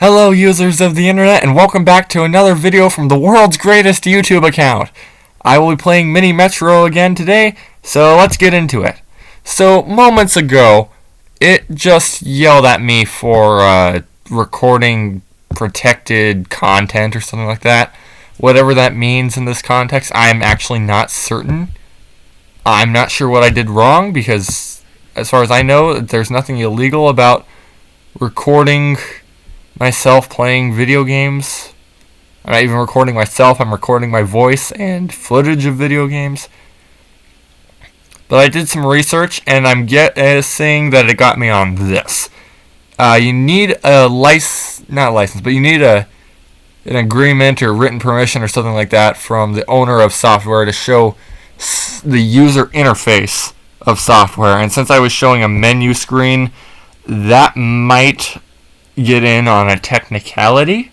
Hello users of the internet and welcome back to another video from the world's greatest YouTube account. I will be playing Mini Metro again today, so let's get into it. So moments ago, it just yelled at me for recording protected content or something like that. Whatever that means in this context, I'm actually not certain. I'm not sure what I did wrong because as far as I know, there's nothing illegal about recording myself playing video games. I'm not even recording myself, I'm recording my voice and footage of video games. But I did some research and I'm guessing that it got me on this. You need a you need an agreement or written permission or something like that from the owner of software to show the user interface of software. And since I was showing a menu screen, that might get in on a technicality.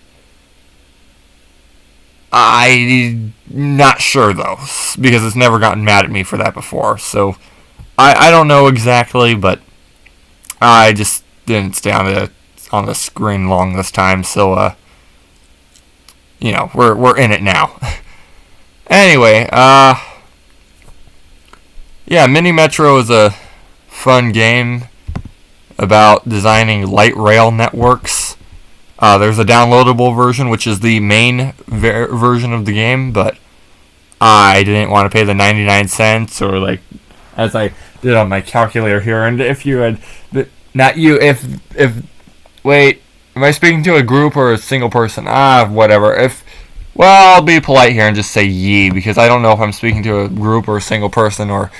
I'm not sure though, because it's never gotten mad at me for that before. So I don't know exactly, but I just didn't stay on the screen long this time. So we're in it now. Anyway, yeah, Mini Metro is a fun game about designing light rail networks. There's a downloadable version, which is the main version of the game, but I didn't want to pay the 99 cents, or like, as I did on my calculator here. And if you had, not you, wait, am I speaking to a group or a single person? Whatever. Well, I'll be polite here and just say ye, because I don't know if I'm speaking to a group or a single person, or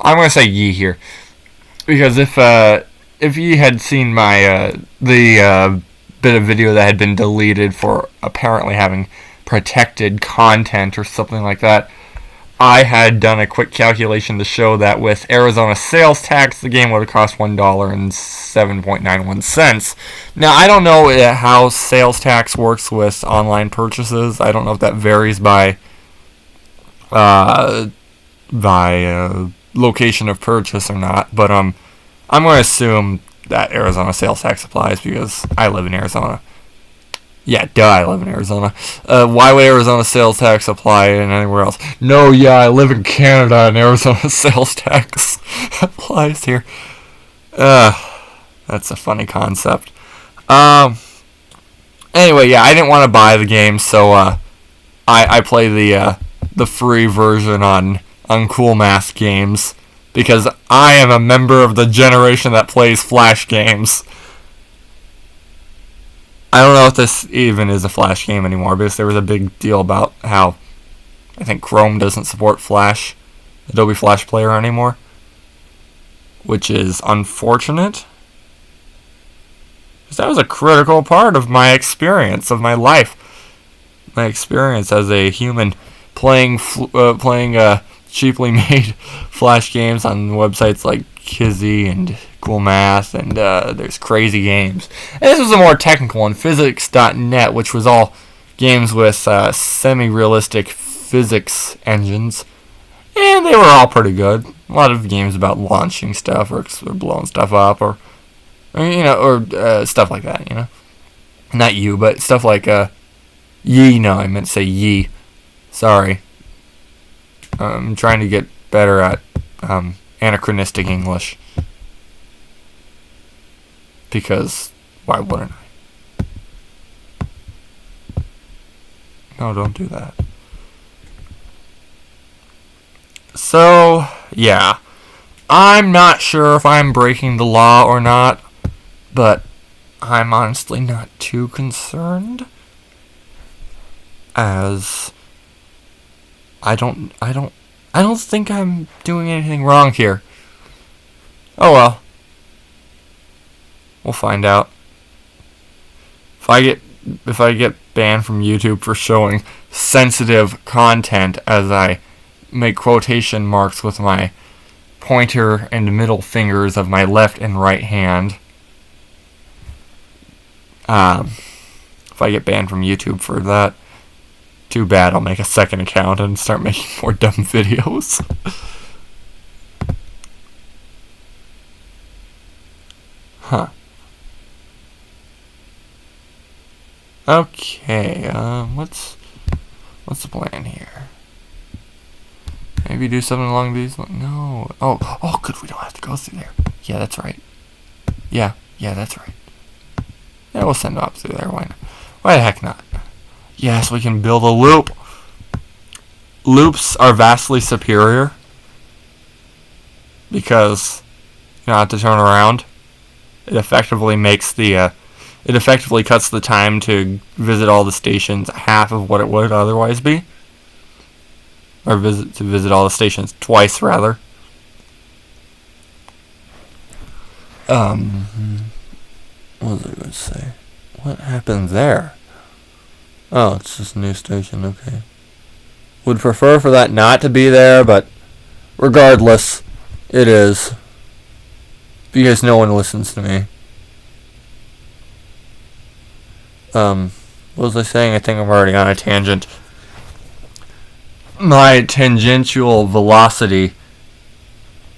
I'm going to say ye here. Because if you had seen my the bit of video that had been deleted for apparently having protected content or something like that, I had done a quick calculation to show that with Arizona sales tax, the game would have cost $1.07.91. Now, I don't know how sales tax works with online purchases. I don't know if that varies by location of purchase or not, but I'm going to assume that Arizona sales tax applies because I live in Arizona. Yeah, duh, I live in Arizona. Why would Arizona sales tax apply in anywhere else? No, yeah, I live in Canada and Arizona sales tax applies here. That's a funny concept. Anyway, yeah, I didn't want to buy the game, so I play the free version on Cool Math Games, because I am a member of the generation that plays Flash games. I don't know if this even is a Flash game anymore, because there was a big deal about how I think Chrome doesn't support Flash, Adobe Flash Player anymore, which is unfortunate, because that was a critical part of my experience, of my life. My experience as a human playing cheaply made Flash games on websites like Kizzy and Cool Math, and there's Crazy Games. And this was a more technical one, Physics.net, which was all games with semi-realistic physics engines, and they were all pretty good. A lot of games about launching stuff or blowing stuff up, or stuff like that. Not you, but stuff like ye. No, I meant to say ye. Sorry. I'm trying to get better at anachronistic English, because why wouldn't I? No, don't do that. So, yeah. I'm not sure if I'm breaking the law or not, but I'm honestly not too concerned, as I don't think I'm doing anything wrong here. Oh well. We'll find out. If I get banned from YouTube for showing sensitive content, as I make quotation marks with my pointer and middle fingers of my left and right hand. If I get banned from YouTube for that, too bad, I'll make a second account and start making more dumb videos. Huh. Okay, what's the plan here? Maybe do something along these lines? No. Oh, good, we don't have to go through there. Yeah, that's right. Yeah, that's right. Yeah, we'll send it up through there, why not? Why the heck not? Yes, we can build a loop. Loops are vastly superior because you don't have to turn around. It effectively makes it effectively cuts the time to visit all the stations half of what it would otherwise be. Or visit all the stations twice, rather. What was I going to say? What happened there? Oh, it's just a new station, okay. Would prefer for that not to be there, but regardless, it is. Because no one listens to me. What was I saying? I think I'm already on a tangent. My tangential velocity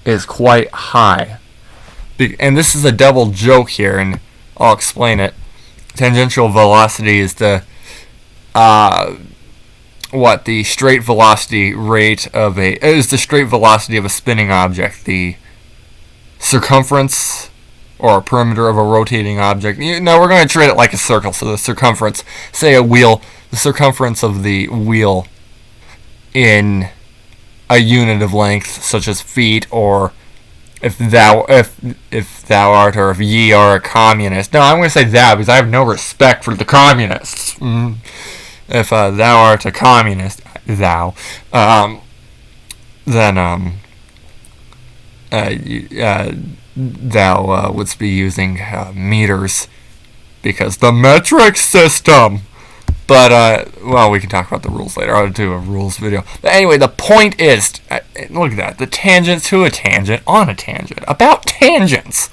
is quite high. And this is a double joke here, and I'll explain it. Tangential velocity is the straight velocity rate of the straight velocity of a spinning object. The circumference or perimeter of a rotating object. Now we're going to treat it like a circle. So the circumference, say a wheel, the circumference of the wheel in a unit of length, such as feet, or if thou art, or if ye are a communist. No, I'm going to say thou because I have no respect for the communists. If thou art a communist, thou, then thou wouldst be using meters because the metric system. But, well, we can talk about the rules later. I'll do a rules video. But anyway, the point is, look at that. The tangent to a tangent on a tangent. About tangents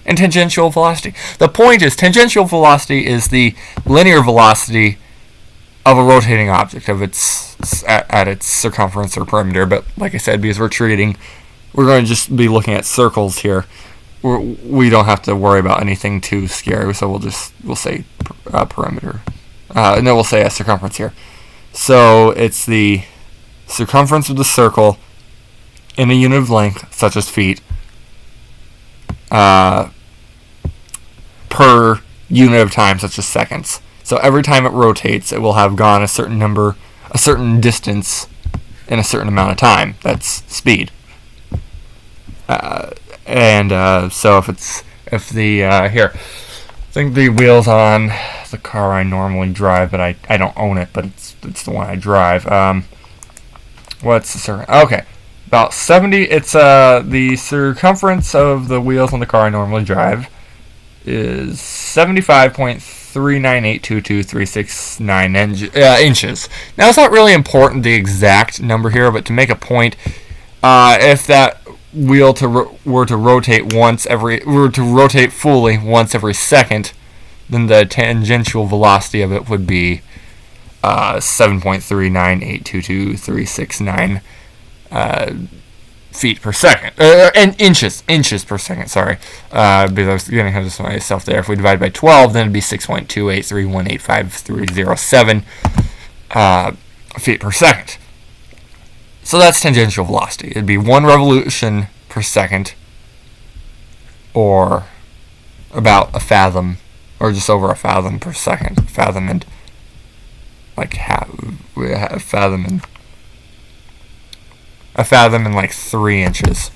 and tangential velocity. The point is, tangential velocity is the linear velocity of a rotating object of its at its circumference or perimeter. But like I said, because we're going to just be looking at circles here. We don't have to worry about anything too scary. So we'll say perimeter. No, we'll say a circumference here. So it's the circumference of the circle in a unit of length, such as feet, per unit of time, such as seconds. So every time it rotates, it will have gone a certain distance in a certain amount of time. That's speed. So if the I think the wheels on the car I normally drive, but I don't own it, but it's the one I drive. What's the circumference? Okay, about 70. It's the circumference of the wheels on the car I normally drive is 75.3982236 inches. Now it's not really important the exact number here, but to make a point, if that wheel were to rotate fully once every second, then the tangential velocity of it would be 7.3982236 feet per second, and inches per second. Sorry, because I was getting ahead of myself there. If we divide by 12, then it'd be 6.28318537 feet per second. So that's tangential velocity. It'd be 1 revolution per second, or about a fathom, or just over a fathom per second. Fathom and like a fathom and like 3 inches.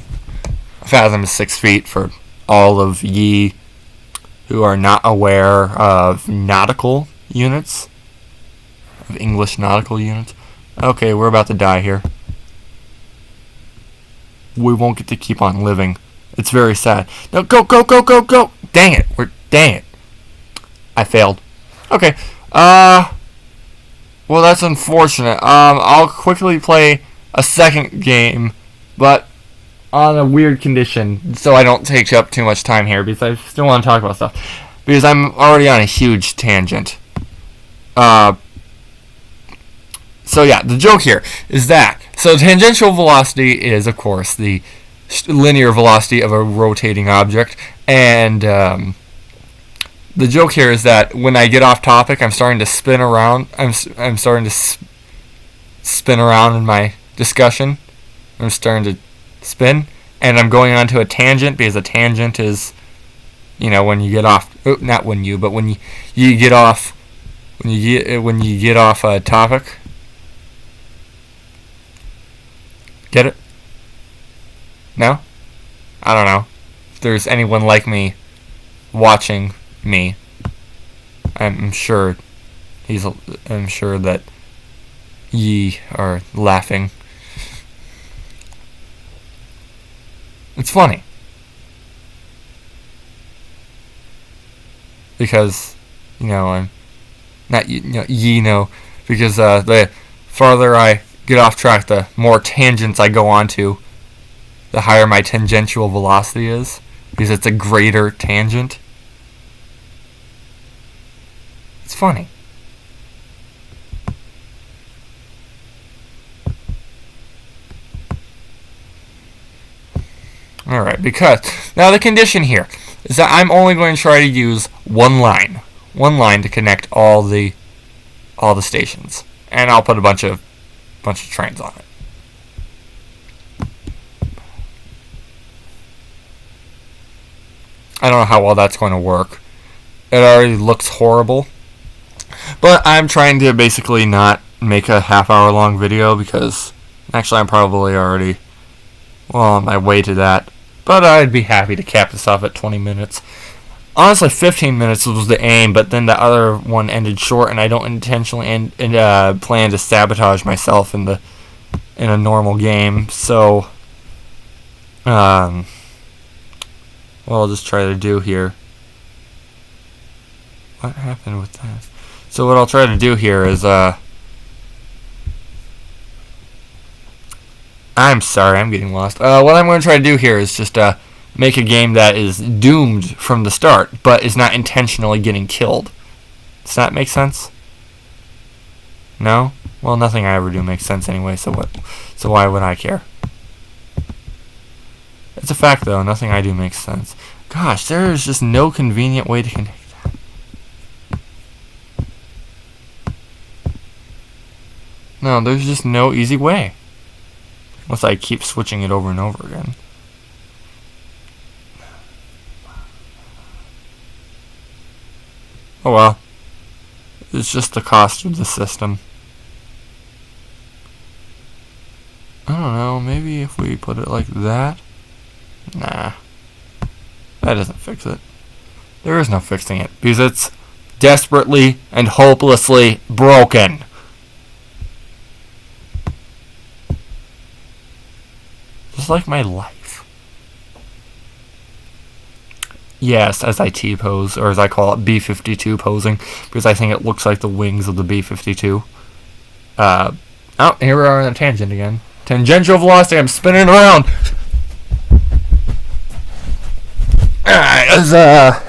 A fathom is 6 feet for all of ye who are not aware of nautical units, of English nautical units. Okay, we're about to die here. We won't get to keep on living. It's very sad. No, go! Dang it! I failed. Okay. Well, that's unfortunate. I'll quickly play a second game, but on a weird condition, so I don't take up too much time here, because I still want to talk about stuff. Because I'm already on a huge tangent. So yeah, the joke here is that, so tangential velocity is, of course, the linear velocity of a rotating object, and the joke here is that when I get off topic, I'm starting to spin around. I'm starting to spin around in my discussion. I'm starting to spin, and I'm going onto a tangent, because a tangent is, when you get off. Not when you, but when you get off. When you get off a topic. Get it? No? I don't know. If there's anyone like me watching me, I'm sure that ye are laughing. It's funny. Because, I'm not, because the farther I get off track, the more tangents I go on to, the higher my tangential velocity is, because it's a greater tangent. It's funny. Alright, because now the condition here is that I'm only going to try to use one line to connect all the stations, and I'll put a bunch of trains on it. I don't know how well that's going to work. It already looks horrible, but I'm trying to basically not make a half-hour long video, because actually I'm probably already on my way to that, but I'd be happy to cap this off at 20 minutes. Honestly, 15 minutes was the aim, but then the other one ended short, and I don't intentionally plan to sabotage myself in a normal game. So, what I'll just try to do here. What happened with that? So what I'll try to do here is, I'm sorry, I'm getting lost. What I'm going to try to do here is just make a game that is doomed from the start, but is not intentionally getting killed. Does that make sense? No? Well, nothing I ever do makes sense anyway, so what? So why would I care? It's a fact, though. Nothing I do makes sense. Gosh, there is just no convenient way to connect that. No, there's just no easy way. Unless I keep switching it over and over again. Oh well. It's just the cost of the system. I don't know, maybe if we put it like that? Nah. That doesn't fix it. There is no fixing it, because it's desperately and hopelessly broken. Just like my life. Yes, as I T-pose, or as I call it, B-52 posing, because I think it looks like the wings of the B-52. Oh, here we are on a tangent again. Tangential velocity, I'm spinning around! As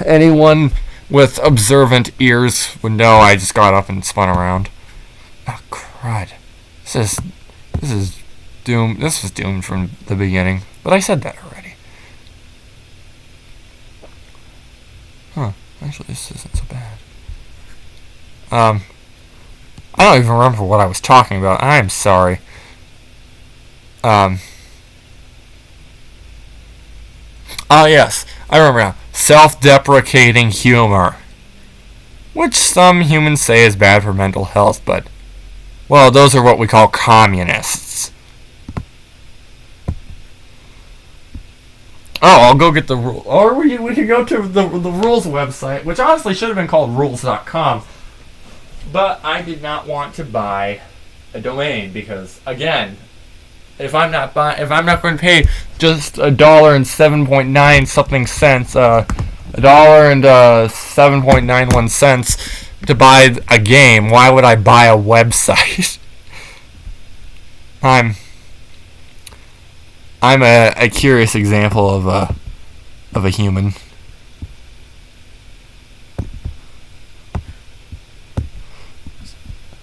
anyone with observant ears would know, I just got up and spun around. Oh, crud. This is doomed. This was doomed from the beginning, but I said that already. Huh. Actually, this isn't so bad. I don't even remember what I was talking about. I'm sorry. Oh, yes. I remember now. Self-deprecating humor. Which some humans say is bad for mental health, but, well, those are what we call communists. Oh, I'll go get the rule. Or we could go to the rules website, which honestly should have been called rules.com. But I did not want to buy a domain because, again, if I'm not going to pay just $1.07.9 something cents, $1.07.91 to buy a game, why would I buy a website? I'm a curious example of a human.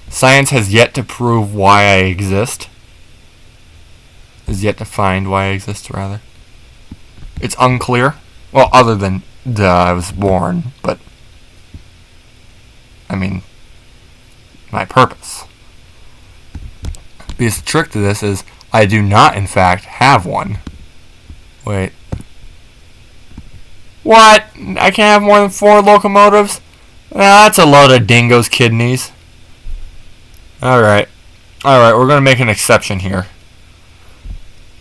Science has yet to prove why I exist. Is yet to find why I exist, rather. It's unclear. Well, other than I was born, but mean, my purpose. Because the trick to this is I do not, in fact, have one. Wait. What? I can't have more than 4 locomotives? That's a load of dingo's kidneys. Alright. Alright, we're going to make an exception here.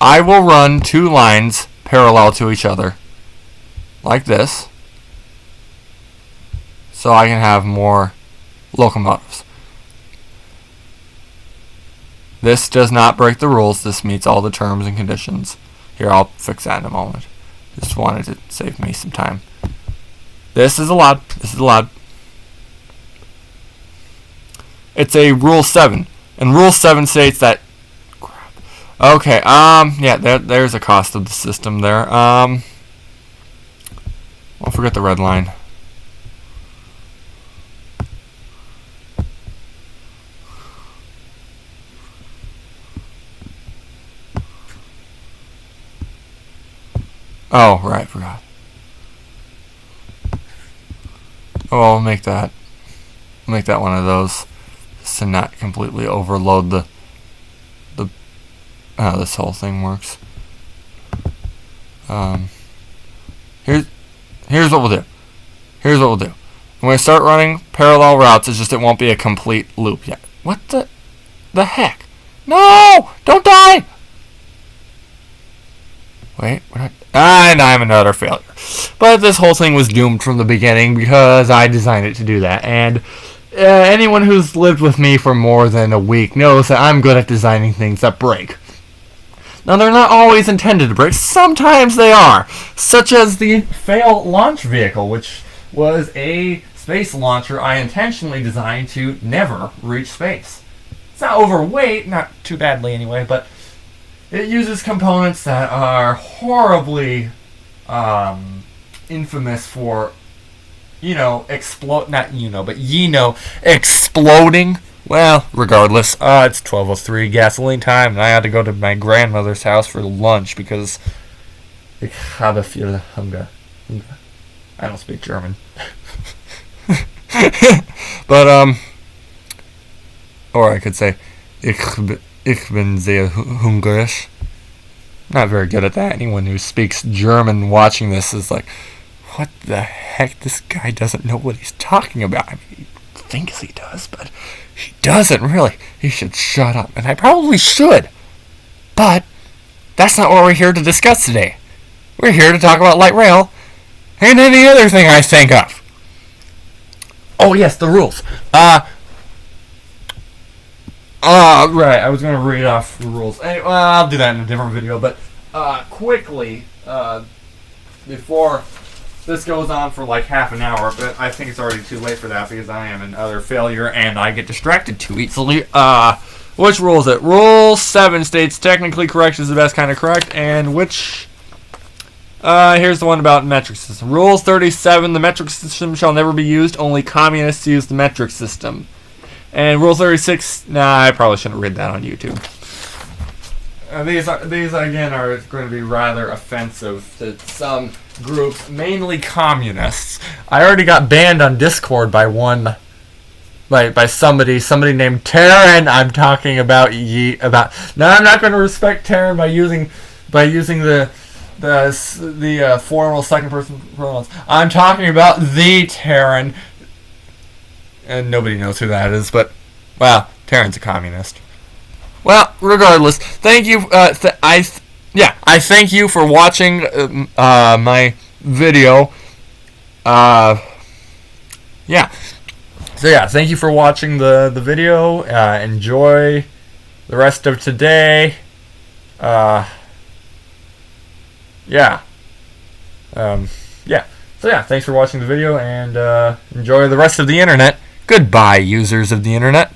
I will run 2 lines parallel to each other. Like this. So I can have more locomotives. This does not break the rules. This meets all the terms and conditions. Here, I'll fix that in a moment. Just wanted to save me some time. This is allowed. This is allowed. It's a Rule 7. And Rule 7 states that... Crap. Okay, yeah, there's a cost of the system there. I'll forget the red line. Oh, right, forgot. Oh, I'll make that one of those, just to not completely overload the how this whole thing works. Here's what we'll do. Here's what we'll do. When we start running parallel routes, it's just it won't be a complete loop yet. What the heck? No! Don't die! Wait, and I'm another failure. But this whole thing was doomed from the beginning because I designed it to do that. And anyone who's lived with me for more than a week knows that I'm good at designing things that break. Now, they're not always intended to break. Sometimes they are. Such as the fail launch vehicle, which was a space launcher I intentionally designed to never reach space. It's not overweight, not too badly anyway, but it uses components that are horribly infamous for, exploding. Well, regardless, it's 12:03 gasoline time, and I had to go to my grandmother's house for lunch because ich habe viel Hunger. I don't speak German. But, or I could say, ich bin sehr hungrig. Not very good at that. Anyone who speaks German watching this is like, what the heck? This guy doesn't know what he's talking about. I mean, he thinks he does, but he doesn't really. He should shut up. And I probably should. But that's not what we're here to discuss today. We're here to talk about light rail and any other thing I think of. Oh, yes, the rules. Right, I was going to read off the rules. Anyway, I'll do that in a different video, but quickly, before this goes on for like half an hour, but I think it's already too late for that because I am another failure and I get distracted too easily. Which rule is it? Rule 7 states technically correct is the best kind of correct, and which... here's the one about metric system. Rule 37, the metric system shall never be used. Only communists use the metric system. And Rule 36, I probably shouldn't read that on YouTube. These again are going to be rather offensive to some groups, mainly communists. I already got banned on Discord by somebody named Terran. I'm talking about No, I'm not going to respect Terran by using the formal second person pronouns. I'm talking about the Terran. And nobody knows who that is, but, well, Terran's a communist. Well, regardless, thank you, I thank you for watching, my video, yeah. So, yeah, thank you for watching the video, enjoy the rest of today, yeah. Yeah. So, yeah, thanks for watching the video, and, enjoy the rest of the internet. Goodbye, users of the internet.